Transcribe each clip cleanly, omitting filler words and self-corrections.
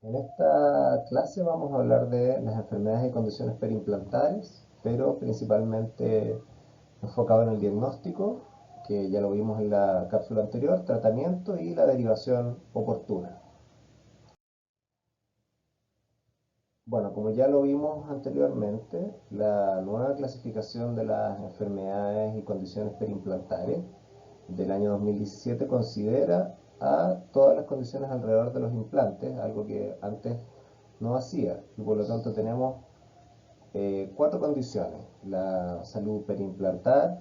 En esta clase vamos a hablar de las enfermedades y condiciones perimplantares, pero principalmente enfocado en el diagnóstico, que ya lo vimos en la cápsula anterior, tratamiento y la derivación oportuna. Bueno, como ya lo vimos anteriormente, la nueva clasificación de las enfermedades y condiciones perimplantares del año 2017 considera a todas las condiciones alrededor de los implantes, algo que antes no hacía, y por lo tanto tenemos cuatro condiciones: la salud perimplantar,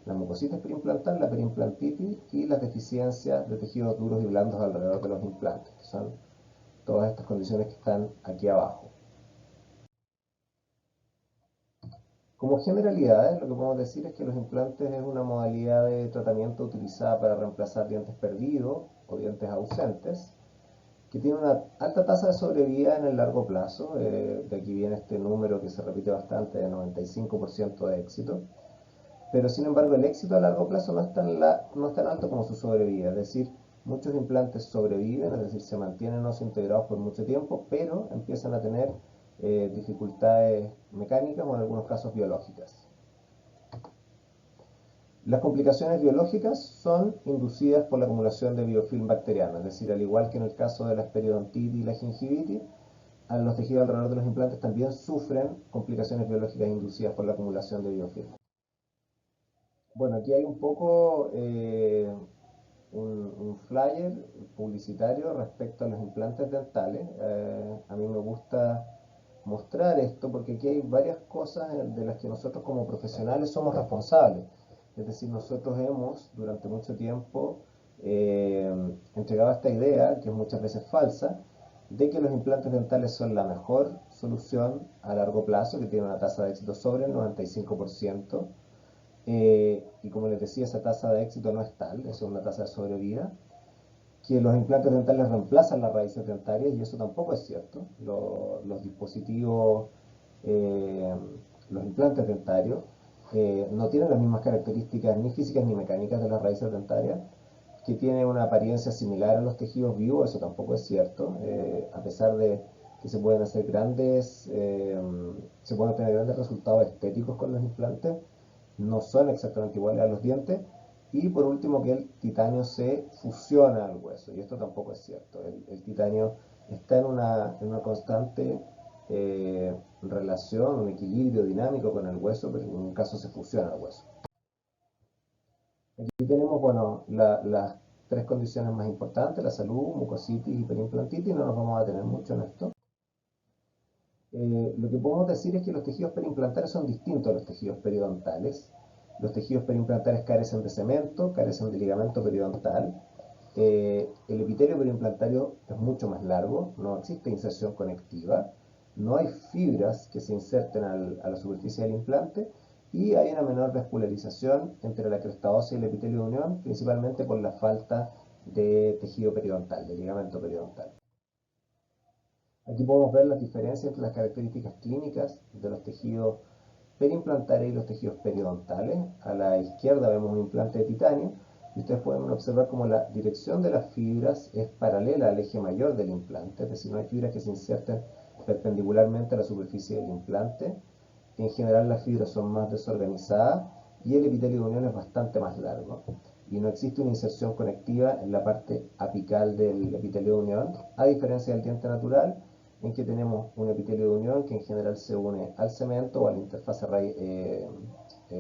la mucositis perimplantar, la perimplantitis y las deficiencias de tejidos duros y blandos alrededor de los implantes, que son todas estas condiciones que están aquí abajo. Como generalidades, lo que podemos decir es que los implantes es una modalidad de tratamiento utilizada para reemplazar dientes perdidos o dientes ausentes, que tiene una alta tasa de sobrevida en el largo plazo. De aquí viene este número que se repite bastante, de 95% de éxito. Pero sin embargo el éxito a largo plazo no es tan alto como su sobrevida. Es decir, muchos implantes sobreviven, es decir, se mantienen no integrados por mucho tiempo, pero empiezan a tener dificultades mecánicas o en algunos casos biológicas. Las complicaciones biológicas son inducidas por la acumulación de biofilm bacteriano, es decir, al igual que en el caso de la periodontitis y la gingivitis, a los tejidos alrededor de los implantes también sufren complicaciones biológicas inducidas por la acumulación de biofilm. Bueno, aquí hay un poco un flyer publicitario respecto a los implantes dentales. A mí me gusta mostrar esto porque aquí hay varias cosas de las que nosotros como profesionales somos responsables. Es decir, nosotros hemos durante mucho tiempo eh, entregado esta idea, que es muchas veces falsa, de que los implantes dentales son la mejor solución a largo plazo, que tiene una tasa de éxito sobre el 95%. Y como les decía, esa tasa de éxito no es tal, es una tasa de sobrevida, que los implantes dentales reemplazan las raíces dentarias, y eso tampoco es cierto. Los dispositivos, eh, los implantes dentarios, no tienen las mismas características ni físicas ni mecánicas de las raíces dentarias, que tienen una apariencia similar a los tejidos vivos. Eso tampoco es cierto, a pesar de que se pueden tener grandes resultados estéticos con los implantes, no son exactamente iguales a los dientes. Y por último, que el titanio se fusiona al hueso, y esto tampoco es cierto. El titanio está en una constante relación, un equilibrio dinámico con el hueso, pero en ningún caso se fusiona al hueso. Aquí tenemos, bueno, las tres condiciones más importantes: la salud, mucositis y perimplantitis. No nos vamos a detener mucho en esto. Lo que podemos decir es que los tejidos perimplantares son distintos a los tejidos periodontales. Los tejidos perimplantares carecen de cemento, carecen de ligamento periodontal. El epitelio perimplantario es mucho más largo, no existe inserción conectiva, no hay fibras que se inserten a la superficie del implante, y hay una menor vascularización entre la cresta ósea y el epitelio de unión, principalmente por la falta de tejido periodontal, de ligamento periodontal. Aquí podemos ver las diferencias entre las características clínicas de los tejidos perimplantares y los tejidos periodontales. A la izquierda vemos un implante de titanio, y ustedes pueden observar cómo la dirección de las fibras es paralela al eje mayor del implante, es decir, no hay fibras que se inserten perpendicularmente a la superficie del implante. En general las fibras son más desorganizadas y el epitelio de unión es bastante más largo, y no existe una inserción conectiva en la parte apical del epitelio de unión, a diferencia del diente natural, en que tenemos un epitelio de unión que en general se une al cemento o a la interfase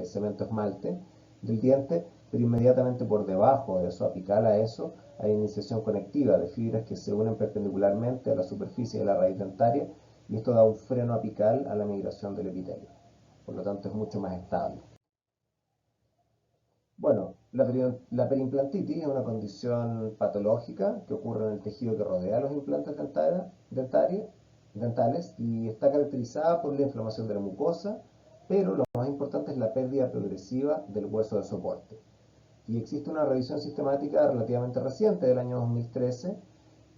cemento-esmalte del diente, pero inmediatamente por debajo de eso, apical a eso, hay una inserción conectiva de fibras que se unen perpendicularmente a la superficie de la raíz dentaria, y esto da un freno apical a la migración del epitelio. Por lo tanto, es mucho más estable. Bueno, la perimplantitis es una condición patológica que ocurre en el tejido que rodea los implantes dentales, y está caracterizada por la inflamación de la mucosa, pero lo más importante es la pérdida progresiva del hueso de soporte. Y existe una revisión sistemática relativamente reciente, del año 2013,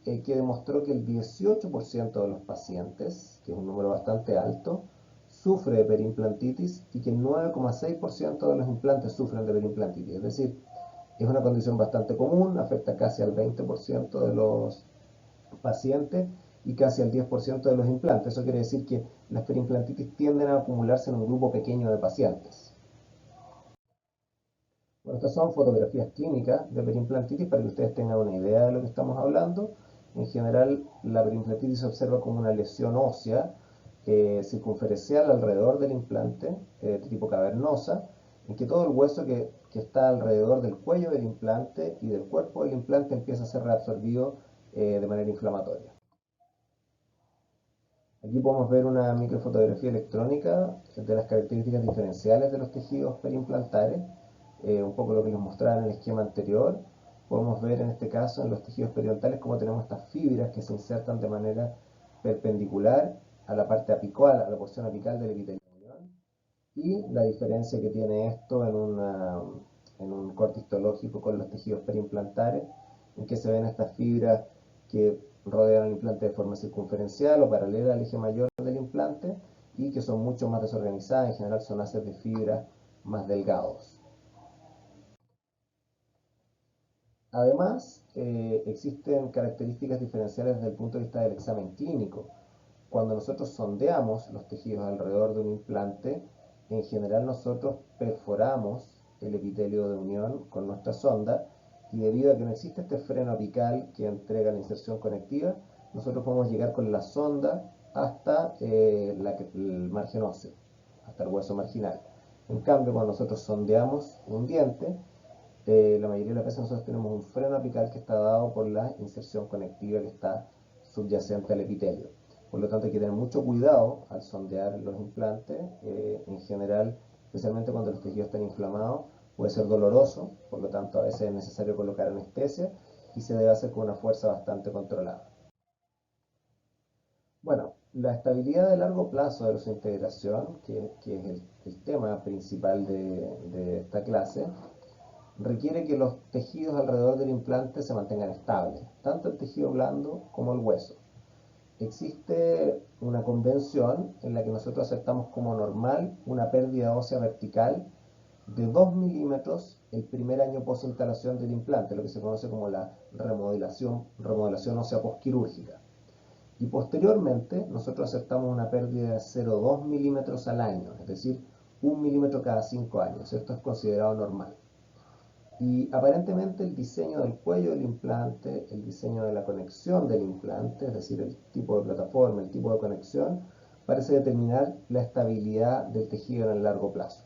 que demostró que el 18% de los pacientes, que es un número bastante alto, sufre de perimplantitis, y que el 9,6% de los implantes sufren de perimplantitis. Es decir, es una condición bastante común, afecta casi al 20% de los pacientes, y casi al 10% de los implantes. Eso quiere decir que las periimplantitis tienden a acumularse en un grupo pequeño de pacientes. Bueno, estas son fotografías clínicas de periimplantitis para que ustedes tengan una idea de lo que estamos hablando. En general, la periimplantitis se observa como una lesión ósea circunferencial alrededor del implante, de tipo cavernosa, en que todo el hueso que está alrededor del cuello del implante y del cuerpo del implante empieza a ser reabsorbido de manera inflamatoria. Aquí podemos ver una microfotografía electrónica de las características diferenciales de los tejidos periimplantares, un poco lo que les mostraba en el esquema anterior. Podemos ver en este caso en los tejidos periodontales cómo tenemos estas fibras que se insertan de manera perpendicular a la parte apical, a la porción apical del epitelio. Y la diferencia que tiene esto en un corte histológico con los tejidos periimplantares, en que se ven estas fibras que rodean el implante de forma circunferencial o paralela al eje mayor del implante y que son mucho más desorganizadas, en general son haces de fibra más delgados. Además, existen características diferenciales desde el punto de vista del examen clínico. Cuando nosotros sondeamos los tejidos alrededor de un implante, en general nosotros perforamos el epitelio de unión con nuestra sonda y debido a que no existe este freno apical que entrega la inserción conectiva, nosotros podemos llegar con la sonda hasta el margen óseo, hasta el hueso marginal. En cambio, cuando nosotros sondeamos un diente, la mayoría de las veces nosotros tenemos un freno apical que está dado por la inserción conectiva que está subyacente al epitelio. Por lo tanto, hay que tener mucho cuidado al sondear los implantes. En general, especialmente cuando los tejidos están inflamados, puede ser doloroso, por lo tanto, a veces es necesario colocar anestesia y se debe hacer con una fuerza bastante controlada. Bueno, la estabilidad de largo plazo de la integración, que es el tema principal de esta clase, requiere que los tejidos alrededor del implante se mantengan estables, tanto el tejido blando como el hueso. Existe una convención en la que nosotros aceptamos como normal una pérdida ósea vertical de 2 milímetros el primer año post instalación del implante, lo que se conoce como la remodelación ósea postquirúrgica. Y posteriormente nosotros aceptamos una pérdida de 0,2 milímetros al año, es decir, 1 milímetro cada 5 años. Esto es considerado normal. Y aparentemente el diseño del cuello del implante, el diseño de la conexión del implante, es decir, el tipo de plataforma, el tipo de conexión, parece determinar la estabilidad del tejido en el largo plazo.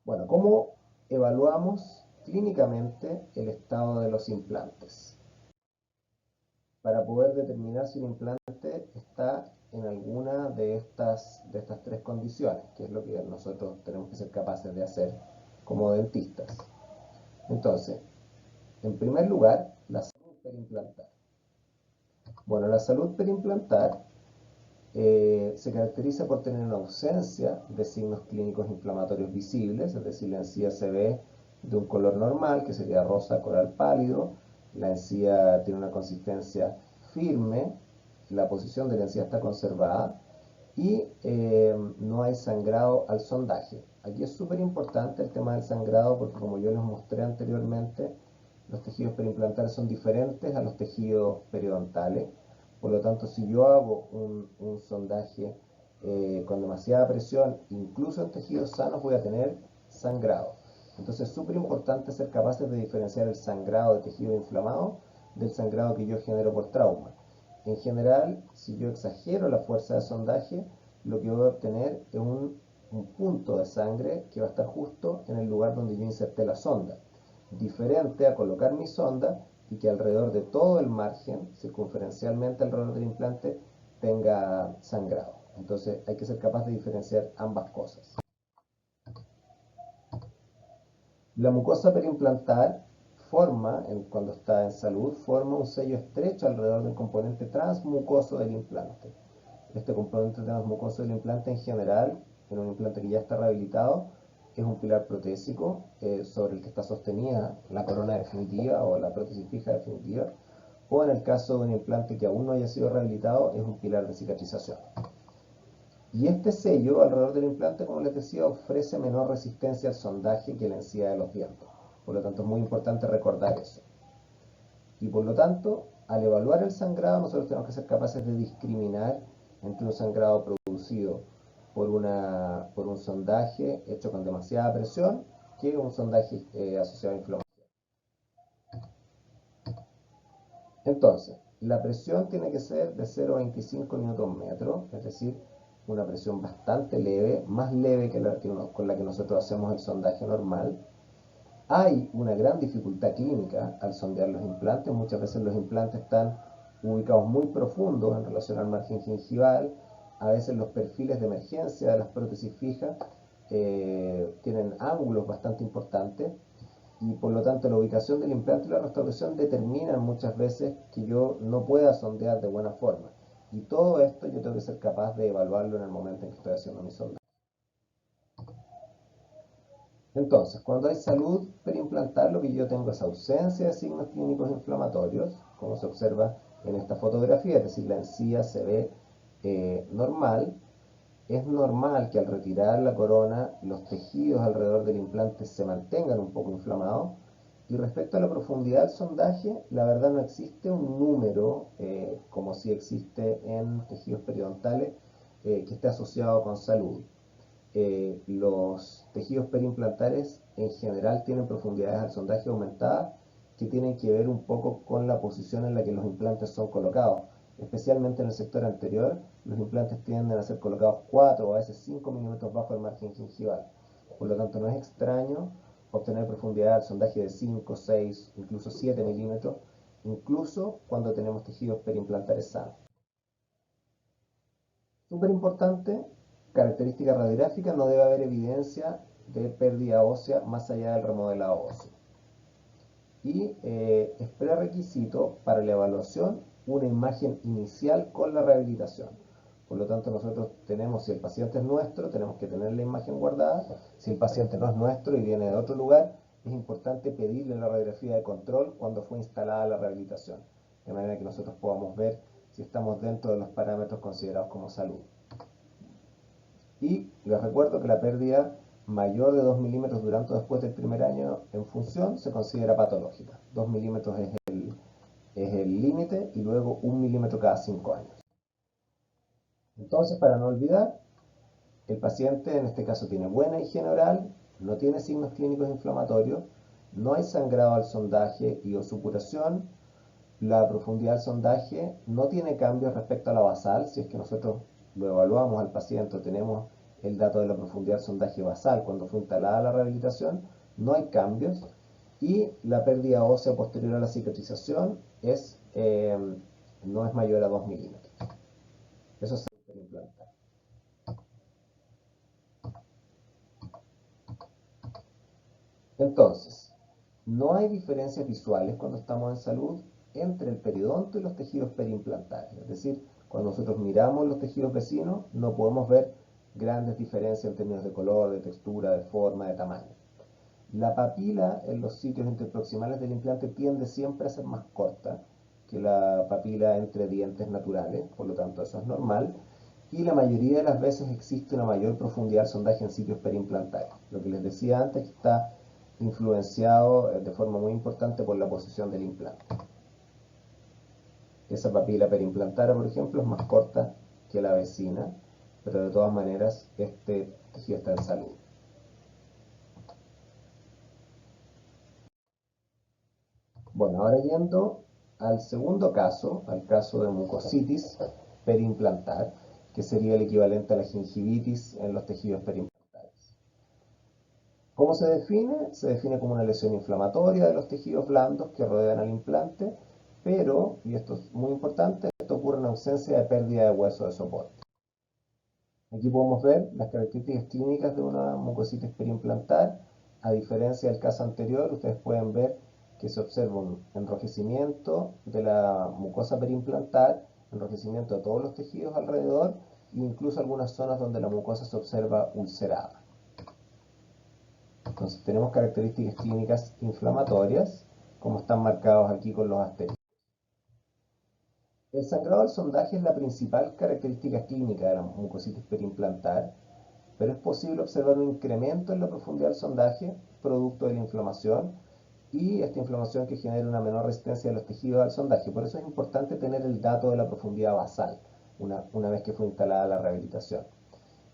Bueno, ¿cómo evaluamos clínicamente el estado de los implantes? Para poder determinar si un implante está en alguna de estas tres condiciones, que es lo que nosotros tenemos que ser capaces de hacer como dentistas. Entonces, en primer lugar, la salud periimplantar. Bueno, la salud periimplantar se caracteriza por tener una ausencia de signos clínicos inflamatorios visibles, es decir, la encía se ve de un color normal, que sería rosa coral pálido, la encía tiene una consistencia firme, la posición de la encía está conservada y no hay sangrado al sondaje. Aquí es súper importante el tema del sangrado porque como yo les mostré anteriormente, los tejidos periimplantares son diferentes a los tejidos periodontales. Por lo tanto, si yo hago un sondaje con demasiada presión, incluso en tejidos sanos voy a tener sangrado. Entonces es súper importante ser capaces de diferenciar el sangrado de tejido inflamado del sangrado que yo genero por trauma. En general, si yo exagero la fuerza de sondaje, lo que voy a obtener es un punto de sangre que va a estar justo en el lugar donde yo inserté la sonda, diferente a colocar mi sonda y que alrededor de todo el margen, circunferencialmente alrededor del implante, tenga sangrado. Entonces hay que ser capaz de diferenciar ambas cosas. La mucosa periimplantar cuando está en salud, forma un sello estrecho alrededor del componente transmucoso del implante. Este componente transmucoso del implante en general, en un implante que ya está rehabilitado, es un pilar protésico sobre el que está sostenida la corona definitiva o la prótesis fija definitiva, o en el caso de un implante que aún no haya sido rehabilitado, es un pilar de cicatrización. Y este sello alrededor del implante, como les decía, ofrece menor resistencia al sondaje que la encía de los dientes. Por lo tanto, es muy importante recordar eso. Y por lo tanto, al evaluar el sangrado, nosotros tenemos que ser capaces de discriminar entre un sangrado producido por un sondaje hecho con demasiada presión que un sondaje asociado a inflamación. Entonces, la presión tiene que ser de 0,25 Nm, es decir, una presión bastante leve, más leve con la que nosotros hacemos el sondaje normal. Hay una gran dificultad clínica al sondear los implantes. Muchas veces los implantes están ubicados muy profundos en relación al margen gingival. A veces los perfiles de emergencia de las prótesis fijas tienen ángulos bastante importantes y por lo tanto la ubicación del implante y la restauración determinan muchas veces que yo no pueda sondear de buena forma. Y todo esto yo tengo que ser capaz de evaluarlo en el momento en que estoy haciendo mi sondaje. Entonces, cuando hay salud periimplantar, lo que yo tengo es ausencia de signos clínicos inflamatorios, como se observa en esta fotografía, es decir, la encía se ve normal. Es normal que al retirar la corona, los tejidos alrededor del implante se mantengan un poco inflamados. Y respecto a la profundidad del sondaje, la verdad no existe un número, como si existe en tejidos periodontales, que esté asociado con salud. Los tejidos periimplantares en general tienen profundidades al sondaje aumentadas que tienen que ver un poco con la posición en la que los implantes son colocados. Especialmente en el sector anterior, los implantes tienden a ser colocados 4 o a veces 5 milímetros bajo el margen gingival. Por lo tanto, no es extraño obtener profundidad al sondaje de 5, 6, incluso 7 milímetros, incluso cuando tenemos tejidos periimplantares sanos. Súper importante, característica radiográfica, no debe haber evidencia de pérdida ósea más allá del remodelado óseo. Y es prerequisito para la evaluación una imagen inicial con la rehabilitación. Por lo tanto, nosotros tenemos, si el paciente es nuestro, tenemos que tener la imagen guardada. Si el paciente no es nuestro y viene de otro lugar, es importante pedirle la radiografía de control cuando fue instalada la rehabilitación, de manera que nosotros podamos ver si estamos dentro de los parámetros considerados como salud. Y les recuerdo que la pérdida mayor de 2 milímetros durante o después del primer año en función se considera patológica. 2 milímetros es el límite y luego 1 milímetro cada 5 años. Entonces, para no olvidar, el paciente en este caso tiene buena higiene oral, no tiene signos clínicos inflamatorios, no hay sangrado al sondaje y o supuración, la profundidad del sondaje no tiene cambios respecto a la basal. Si es que nosotros lo evaluamos al paciente, tenemos el dato de la profundidad del sondaje basal cuando fue instalada la rehabilitación, no hay cambios, y la pérdida ósea posterior a la cicatrización no es mayor a 2 milímetros. Eso es implantar. Entonces, no hay diferencias visuales cuando estamos en salud entre el periodonto y los tejidos periimplantares. Es decir, cuando nosotros miramos los tejidos vecinos, no podemos ver grandes diferencias en términos de color, de textura, de forma, de tamaño. La papila en los sitios interproximales del implante tiende siempre a ser más corta que la papila entre dientes naturales, por lo tanto eso es normal, y la mayoría de las veces existe una mayor profundidad del sondaje en sitios periimplantares. Lo que les decía antes, que está influenciado de forma muy importante por la posición del implante. Esa papila periimplantaria, por ejemplo, es más corta que la vecina, pero de todas maneras este tejido está en salud. Bueno, ahora yendo al segundo caso, al caso de mucositis periimplantar, que sería el equivalente a la gingivitis en los tejidos periimplantares. ¿Cómo se define? Se define como una lesión inflamatoria de los tejidos blandos que rodean al implante, pero, y esto es muy importante, esto ocurre en ausencia de pérdida de hueso de soporte. Aquí podemos ver las características clínicas de una mucositis periimplantar. A diferencia del caso anterior, ustedes pueden ver que se observa un enrojecimiento de la mucosa periimplantar, enrojecimiento de todos los tejidos alrededor e incluso algunas zonas donde la mucosa se observa ulcerada. Entonces tenemos características clínicas inflamatorias, como están marcados aquí con los asteriscos. El sangrado del sondaje es la principal característica clínica de la mucositis periimplantar, pero es posible observar un incremento en la profundidad del sondaje producto de la inflamación y esta inflamación que genera una menor resistencia de los tejidos al sondaje. Por eso es importante tener el dato de la profundidad basal una vez que fue instalada la rehabilitación.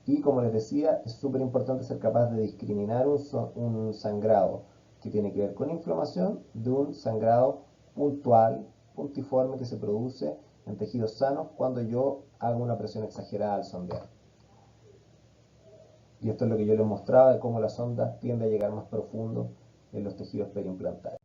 Y como les decía, es súper importante ser capaz de discriminar un sangrado que tiene que ver con inflamación de un sangrado puntual, puntiforme, que se produce en tejidos sanos cuando yo hago una presión exagerada al sondear. Y esto es lo que yo les mostraba de cómo la sonda tiende a llegar más profundo en los tejidos periimplantarios.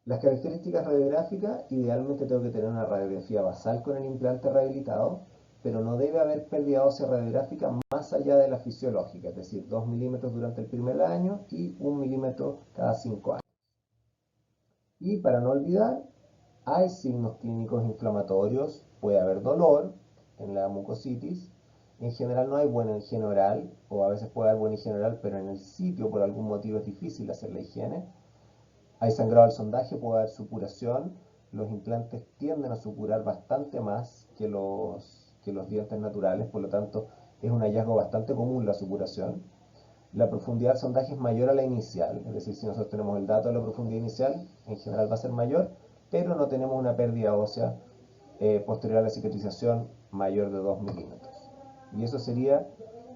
Las características radiográficas, idealmente tengo que tener una radiografía basal con el implante rehabilitado, pero no debe haber pérdida ósea radiográfica más allá de la fisiológica, es decir, 2 milímetros durante el primer año y 1 milímetro cada 5 años. Y para no olvidar, hay signos clínicos inflamatorios, puede haber dolor en la mucositis, en general no hay buena higiene oral, o a veces puede haber buena higiene oral, pero en el sitio por algún motivo es difícil hacer la higiene. Hay sangrado al sondaje, puede haber supuración. Los implantes tienden a supurar bastante más que los dientes naturales, por lo tanto es un hallazgo bastante común la supuración. La profundidad del sondaje es mayor a la inicial, es decir, si nosotros tenemos el dato de la profundidad inicial, en general va a ser mayor, pero no tenemos una pérdida ósea posterior a la cicatrización mayor de 2 milímetros. Y eso sería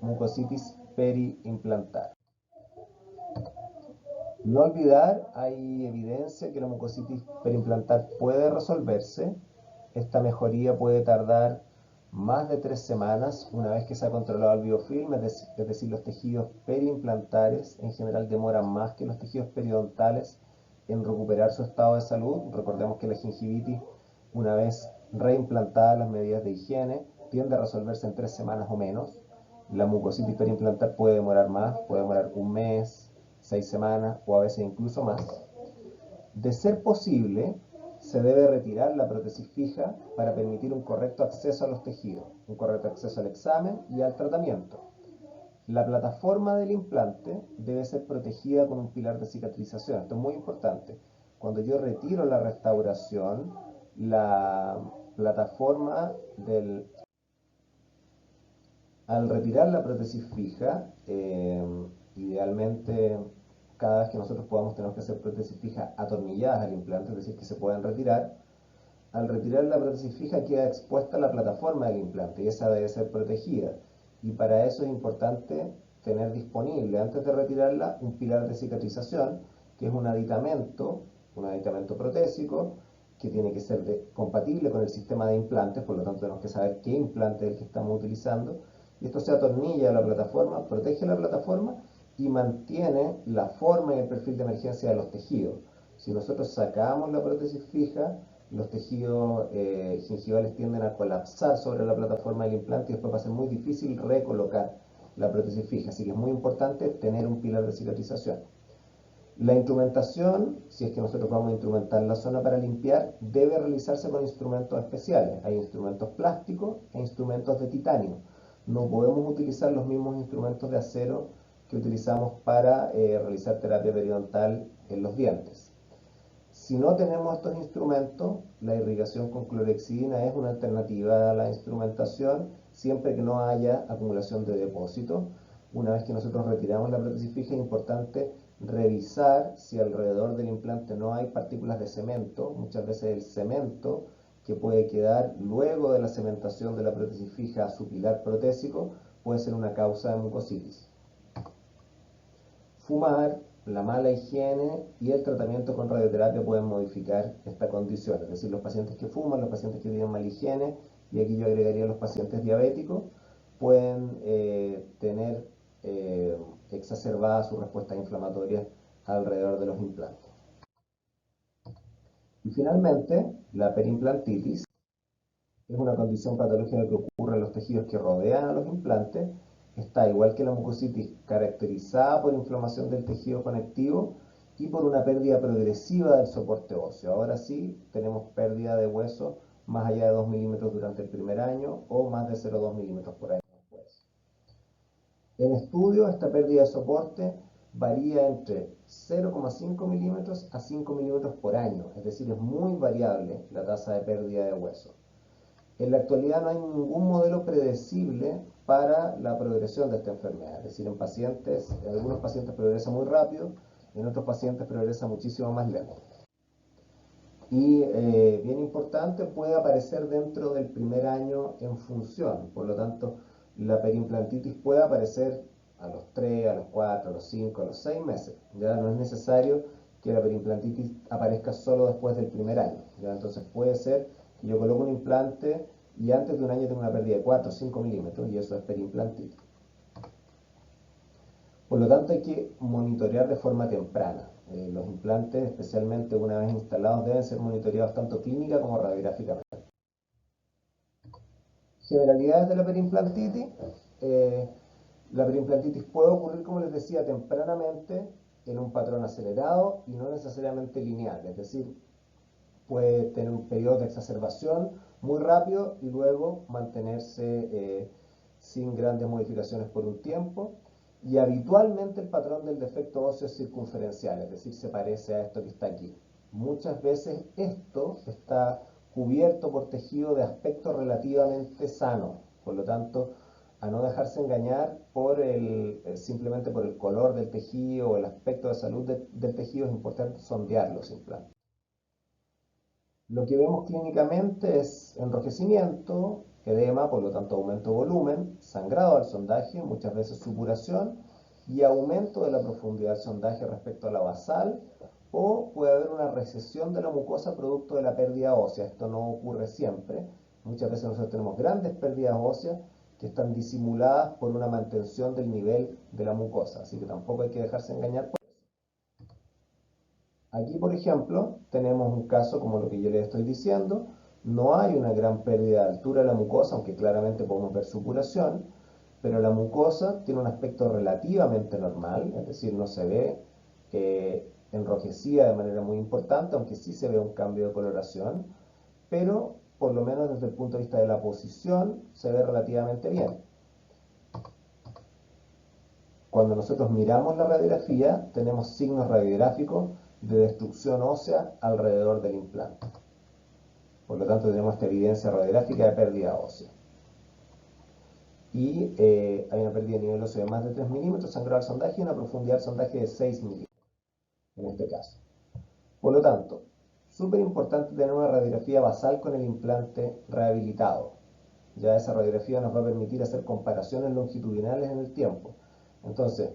mucositis periimplantar. No olvidar, hay evidencia que la mucositis periimplantar puede resolverse. Esta mejoría puede tardar más de 3 semanas una vez que se ha controlado el biofilm, es decir, los tejidos periimplantares en general demoran más que los tejidos periodontales en recuperar su estado de salud. Recordemos que la gingivitis, una vez reimplantadas las medidas de higiene, tiende a resolverse en 3 semanas o menos. La mucositis periimplantar puede demorar más, puede demorar un mes, 6 semanas o a veces incluso más. De ser posible, se debe retirar la prótesis fija para permitir un correcto acceso a los tejidos, un correcto acceso al examen y al tratamiento. La plataforma del implante debe ser protegida con un pilar de cicatrización. Esto es muy importante. Cuando yo retiro la restauración, la plataforma al retirar la prótesis fija, idealmente cada vez que nosotros podamos tenemos que hacer prótesis fijas atornilladas al implante, es decir, que se puedan retirar. Al retirar la prótesis fija queda expuesta la plataforma del implante y esa debe ser protegida. Y para eso es importante tener disponible, antes de retirarla, un pilar de cicatrización, que es un aditamento protésico, que tiene que ser compatible con el sistema de implantes, por lo tanto tenemos que saber qué implante es el que estamos utilizando, y esto se atornilla a la plataforma, protege la plataforma y mantiene la forma y el perfil de emergencia de los tejidos. Si nosotros sacamos la prótesis fija, los tejidos gingivales tienden a colapsar sobre la plataforma del implante y después va a ser muy difícil recolocar la prótesis fija, así que es muy importante tener un pilar de cicatrización. La instrumentación, si es que nosotros vamos a instrumentar la zona para limpiar, debe realizarse con instrumentos especiales. Hay instrumentos plásticos e instrumentos de titanio. No podemos utilizar los mismos instrumentos de acero que utilizamos para realizar terapia periodontal en los dientes. Si no tenemos estos instrumentos, la irrigación con clorhexidina es una alternativa a la instrumentación siempre que no haya acumulación de depósitos. Una vez que nosotros retiramos la prótesis fija, es importante revisar si alrededor del implante no hay partículas de cemento. Muchas veces el cemento que puede quedar luego de la cementación de la prótesis fija a su pilar protésico puede ser una causa de mucositis. Fumar, la mala higiene y el tratamiento con radioterapia pueden modificar esta condición, es decir, los pacientes que fuman, los pacientes que tienen mala higiene, y aquí yo agregaría los pacientes diabéticos, pueden tener exacerbadas sus respuestas inflamatorias alrededor de los implantes. Y finalmente, la periimplantitis es una condición patológica que ocurre en los tejidos que rodean a los implantes. Está, igual que la mucositis, caracterizada por inflamación del tejido conectivo y por una pérdida progresiva del soporte óseo. Ahora sí, tenemos pérdida de hueso más allá de 2 milímetros durante el primer año o más de 0,2 milímetros por año después. En estudio, esta pérdida de soporte varía entre 0,5 milímetros a 5 milímetros por año, es decir, es muy variable la tasa de pérdida de hueso. En la actualidad no hay ningún modelo predecible para la progresión de esta enfermedad, es decir, en algunos pacientes progresa muy rápido En otros pacientes progresa muchísimo más lento. Y bien importante, puede aparecer dentro del primer año en función. Por lo tanto, la periimplantitis puede aparecer a los 3, a los 4, a los 5, a los 6 meses. Ya no es necesario que la periimplantitis aparezca solo después del primer año. ¿Ya? Entonces puede ser que yo coloque un implante y antes de un año tengo una pérdida de 4 o 5 milímetros y eso es periimplantitis. Por lo tanto hay que monitorear de forma temprana. Los implantes, especialmente una vez instalados, deben ser monitoreados tanto clínica como radiográficamente. Generalidades de la periimplantitis. La periimplantitis puede ocurrir, como les decía, tempranamente en un patrón acelerado y no necesariamente lineal, es decir, puede tener un periodo de exacerbación muy rápido y luego mantenerse sin grandes modificaciones por un tiempo. Y habitualmente el patrón del defecto óseo es circunferencial, es decir, se parece a esto que está aquí. Muchas veces esto está cubierto por tejido de aspecto relativamente sano, por lo tanto, a no dejarse engañar por simplemente por el color del tejido o el aspecto de salud del tejido, es importante sondear los implantes. Lo que vemos clínicamente es enrojecimiento, edema, por lo tanto aumento de volumen, sangrado al sondaje, muchas veces supuración y aumento de la profundidad del sondaje respecto a la basal, o puede haber una recesión de la mucosa producto de la pérdida ósea. Esto no ocurre siempre. Muchas veces nosotros tenemos grandes pérdidas óseas que están disimuladas por una mantención del nivel de la mucosa, así que tampoco hay que dejarse engañar. Aquí, por ejemplo, tenemos un caso como lo que yo les estoy diciendo. No hay una gran pérdida de altura de la mucosa, aunque claramente podemos ver supuración, pero la mucosa tiene un aspecto relativamente normal, es decir, no se ve enrojecida de manera muy importante, aunque sí se ve un cambio de coloración, pero por lo menos desde el punto de vista de la posición se ve relativamente bien. Cuando nosotros miramos la radiografía, tenemos signos radiográficos de destrucción ósea alrededor del implante. Por lo tanto, tenemos esta evidencia radiográfica de pérdida ósea. Y hay una pérdida de nivel óseo de más de 3 milímetros, sangrado al sondaje y una profundidad del sondaje de 6 milímetros, en este caso. Por lo tanto, súper importante tener una radiografía basal con el implante rehabilitado. Ya esa radiografía nos va a permitir hacer comparaciones longitudinales en el tiempo. Entonces,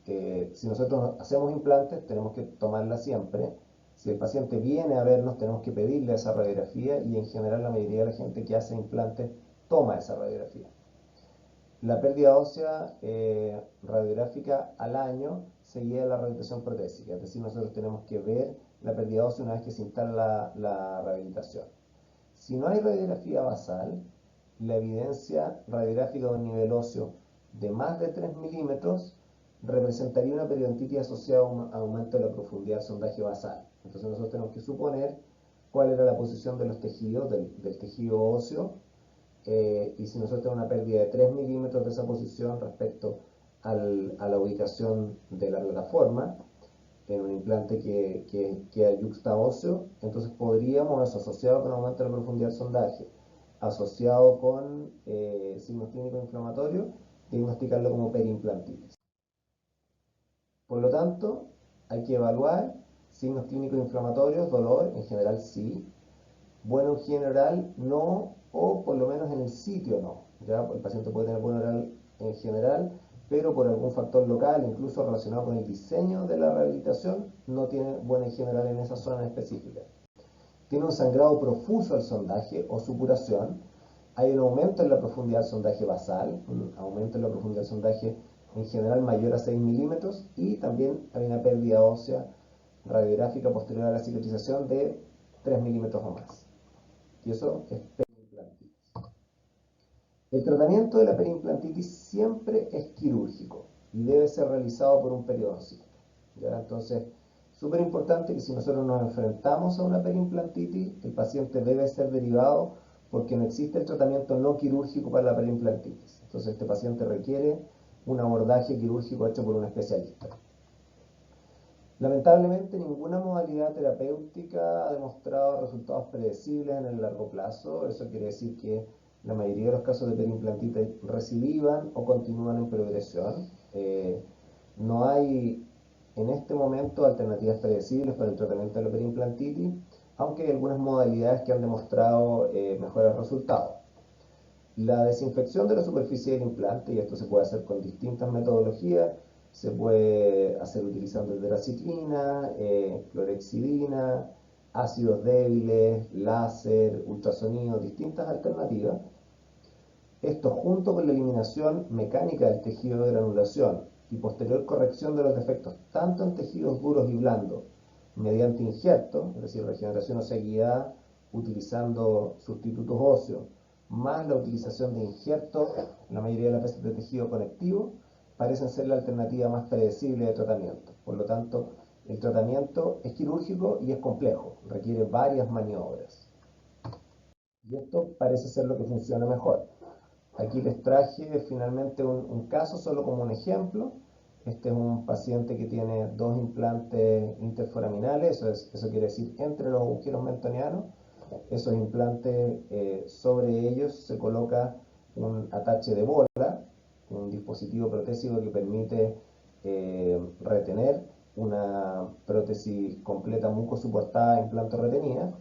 si nosotros hacemos implantes, tenemos que tomarla siempre. Si el paciente viene a vernos, tenemos que pedirle esa radiografía y en general la mayoría de la gente que hace implantes toma esa radiografía. La pérdida ósea radiográfica al año seguida de la rehabilitación protésica, es decir, nosotros tenemos que ver la pérdida ósea una vez que se instala la rehabilitación. Si no hay radiografía basal, la evidencia radiográfica de un nivel óseo de más de 3 milímetros representaría una periodontitis asociada a un aumento de la profundidad del sondaje basal. Entonces nosotros tenemos que suponer cuál era la posición de los tejidos, del tejido óseo, y si nosotros tenemos una pérdida de 3 milímetros de esa posición respecto a la ubicación de la plataforma, en un implante que queda yuxta óseo, entonces podríamos, asociado con aumento de la profundidad del sondaje, asociado con signos clínicos inflamatorios, diagnosticarlo como periimplantitis. Por lo tanto, hay que evaluar signos clínicos inflamatorios, dolor, en general sí, bueno en general no, o por lo menos en el sitio no. ¿Ya? El paciente puede tener buen oral en general, pero por algún factor local, incluso relacionado con el diseño de la rehabilitación, no tiene buena en general en esa zona específica. Tiene un sangrado profuso al sondaje o supuración, hay un aumento en la profundidad del sondaje basal, un aumento en la profundidad del sondaje en general mayor a 6 milímetros, y también hay una pérdida ósea radiográfica posterior a la cicatrización de 3 milímetros o más. Y eso es periimplantitis. El tratamiento de la periimplantitis siempre es quirúrgico y debe ser realizado por un periodoncista. ¿Ya? Entonces, súper importante que si nosotros nos enfrentamos a una periimplantitis, el paciente debe ser derivado porque no existe el tratamiento no quirúrgico para la periimplantitis. Entonces, este paciente requiere un abordaje quirúrgico hecho por un especialista. Lamentablemente, ninguna modalidad terapéutica ha demostrado resultados predecibles en el largo plazo. Eso quiere decir que la mayoría de los casos de periimplantitis recidivan o continúan en progresión. No hay en este momento alternativas predecibles para el tratamiento de la periimplantitis, aunque hay algunas modalidades que han demostrado mejores resultados. La desinfección de la superficie del implante, y esto se puede hacer con distintas metodologías, se puede hacer utilizando tetraciclina, clorexidina, ácidos débiles, láser, ultrasonido, distintas alternativas. Esto junto con la eliminación mecánica del tejido de granulación y posterior corrección de los defectos tanto en tejidos duros y blandos mediante injerto, es decir, regeneración ósea guiada utilizando sustitutos óseos, más la utilización de injertos, la mayoría de las veces de tejido conectivo, parecen ser la alternativa más predecible de tratamiento. Por lo tanto, el tratamiento es quirúrgico y es complejo, requiere varias maniobras. Y esto parece ser lo que funciona mejor. Aquí les traje finalmente un caso solo como un ejemplo. Este es un paciente que tiene dos implantes interforaminales, eso quiere decir entre los agujeros mentonianos. Esos implantes, sobre ellos se coloca un atache de bola, un dispositivo protésico que permite retener una prótesis completa mucosuportada implanto retenida,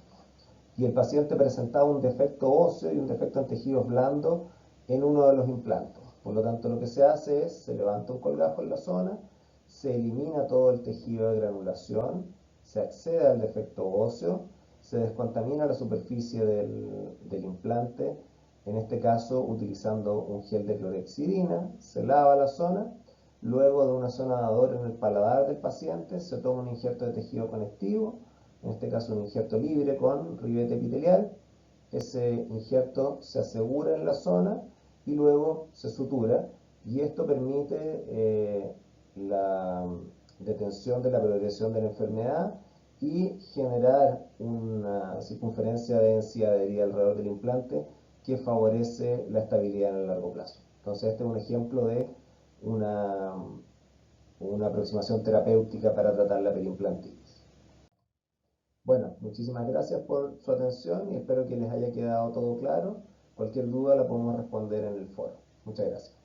y el paciente presentaba un defecto óseo y un defecto en tejidos blandos en uno de los implantes. Por lo tanto, lo que se hace es, se levanta un colgajo en la zona, se elimina todo el tejido de granulación, se accede al defecto óseo, se descontamina la superficie del implante, en este caso utilizando un gel de clorexidina, se lava la zona, luego de una zona de ardor en el paladar del paciente se toma un injerto de tejido conectivo, en este caso un injerto libre con ribete epitelial. Ese injerto se asegura en la zona y luego se sutura, y esto permite la detención de la progresión de la enfermedad y generar una circunferencia de densidad adherida alrededor del implante que favorece la estabilidad en el largo plazo. Entonces este es un ejemplo de una, una aproximación terapéutica para tratar la periimplantitis. Bueno, muchísimas gracias por su atención y espero que les haya quedado todo claro. Cualquier duda la podemos responder en el foro. Muchas gracias.